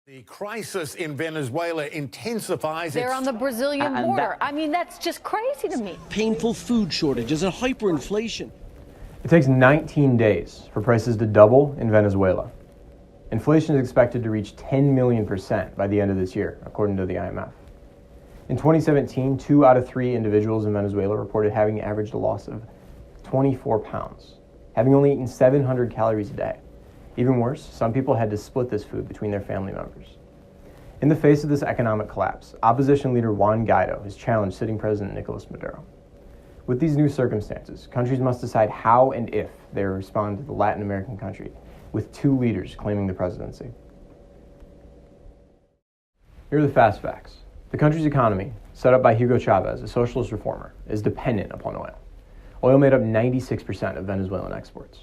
The crisis in Venezuela intensifies. They're on the Brazilian border. I mean, that's just crazy to me. Painful food shortages and hyperinflation. It takes 19 days for prices to double in Venezuela. Inflation is expected to reach 10 million% by the end of this year, according to the IMF. In 2017, 2 out of 3 individuals in Venezuela reported having averaged a loss of 24 pounds, having only eaten 700 calories a day. Even worse, some people had to split this food between their family members. In the face of this economic collapse, opposition leader Juan Guaido has challenged sitting President Nicolas Maduro. With these new circumstances, countries must decide how and if they respond to the Latin American country, with 2 leaders claiming the presidency. Here are the fast facts. The country's economy, set up by Hugo Chavez, a socialist reformer, is dependent upon oil. Oil made up 96% of Venezuelan exports.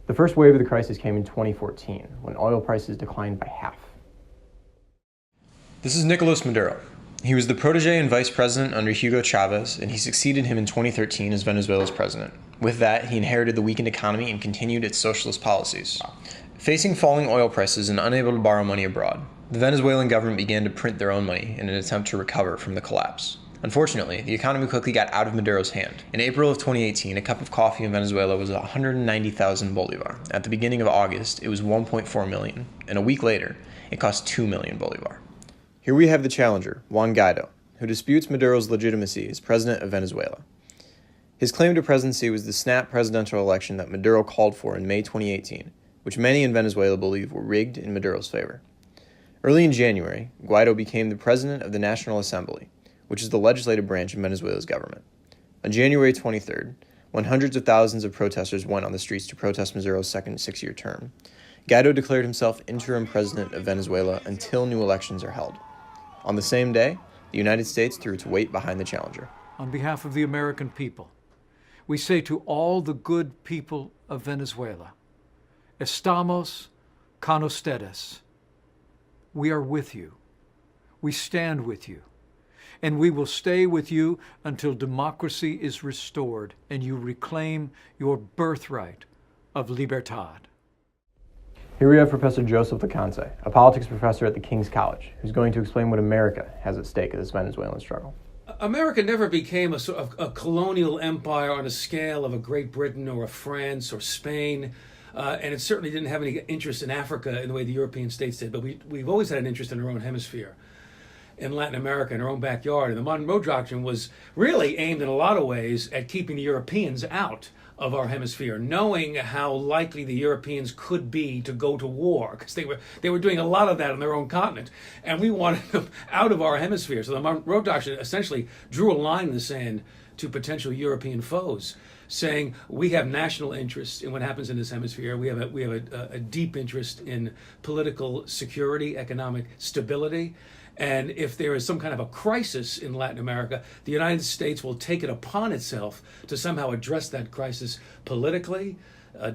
The first wave of the crisis came in 2014, when oil prices declined by half. This is Nicolas Maduro. He was the protege and vice president under Hugo Chavez, and he succeeded him in 2013 as Venezuela's president. With that, he inherited the weakened economy and continued its socialist policies. Facing falling oil prices and unable to borrow money abroad, the Venezuelan government began to print their own money in an attempt to recover from the collapse. Unfortunately, the economy quickly got out of Maduro's hand. In April of 2018, a cup of coffee in Venezuela was 190,000 bolivar. At the beginning of August, it was 1.4 million, and a week later, it cost 2 million bolivar. Here we have the challenger, Juan Guaido, who disputes Maduro's legitimacy as president of Venezuela. His claim to presidency was the snap presidential election that Maduro called for in May 2018, which many in Venezuela believe were rigged in Maduro's favor. Early in January, Guaido became the president of the National Assembly, which is the legislative branch of Venezuela's government. On January 23rd, when hundreds of thousands of protesters went on the streets to protest Maduro's second 6-year term, Guaido declared himself interim president of Venezuela until new elections are held. On the same day, the United States threw its weight behind the challenger. On behalf of the American people, we say to all the good people of Venezuela, Estamos con ustedes. We are with you. We stand with you. And we will stay with you until democracy is restored and you reclaim your birthright of libertad. Here we have Professor Joseph Loconte, a politics professor at the King's College, who's going to explain what America has at stake in this Venezuelan struggle. America never became a sort of a colonial empire on a scale of a Great Britain or a France or Spain, and it certainly didn't have any interest in Africa in the way the European states did, but we've always had an interest in our own hemisphere. In Latin America, in our own backyard. And the Monroe Doctrine was really aimed in a lot of ways at keeping the Europeans out of our hemisphere, knowing how likely the Europeans could be to go to war, because they were doing a lot of that on their own continent, and we wanted them out of our hemisphere. So the Monroe Doctrine essentially drew a line in the sand to potential European foes, saying we have national interest in what happens in this hemisphere. We have a deep interest in political security, economic stability. And if there is some kind of a crisis in Latin America, the United States will take it upon itself to somehow address that crisis politically,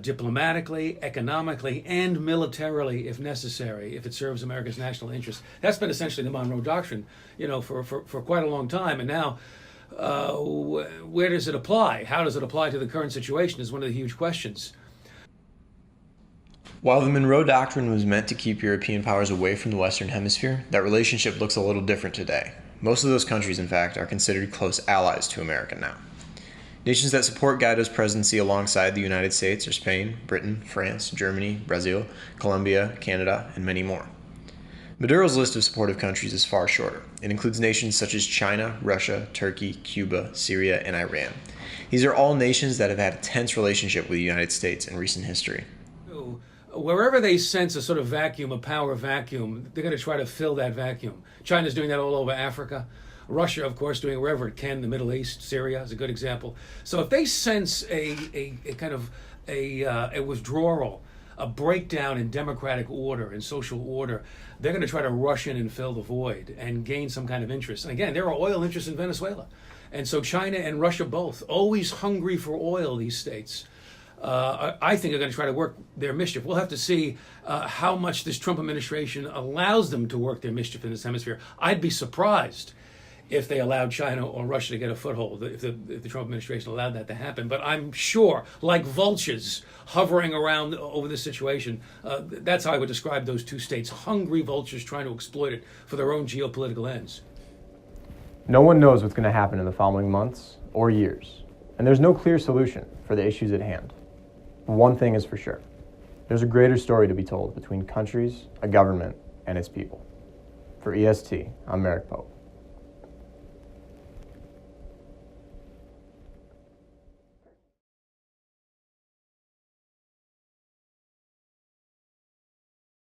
diplomatically, economically, and militarily if necessary, if it serves America's national interest. That's been essentially the Monroe Doctrine, for quite a long time. And now, where does it apply? How does it apply to the current situation is one of the huge questions. While the Monroe Doctrine was meant to keep European powers away from the Western Hemisphere, that relationship looks a little different today. Most of those countries, in fact, are considered close allies to America now. Nations that support Guaido's presidency alongside the United States are Spain, Britain, France, Germany, Brazil, Colombia, Canada, and many more. Maduro's list of supportive countries is far shorter. It includes nations such as China, Russia, Turkey, Cuba, Syria, and Iran. These are all nations that have had a tense relationship with the United States in recent history. Wherever they sense a sort of vacuum, a power vacuum, they're going to try to fill that vacuum. China's doing that all over Africa. Russia, of course, doing it wherever it can. The Middle East, Syria is a good example. So if they sense a kind of a withdrawal, a breakdown in democratic order and social order, they're going to try to rush in and fill the void and gain some kind of interest. And again, there are oil interests in Venezuela. And so China and Russia both, always hungry for oil, these states. I think are going to try to work their mischief. We'll have to see how much this Trump administration allows them to work their mischief in this hemisphere. I'd be surprised if they allowed China or Russia to get a foothold, if the Trump administration allowed that to happen. But I'm sure, like vultures hovering around over this situation, that's how I would describe those two states, hungry vultures trying to exploit it for their own geopolitical ends. No one knows what's going to happen in the following months or years, and there's no clear solution for the issues at hand. One thing is for sure. There's a greater story to be told between countries, a government, and its people. For EST, I'm Meric Pope.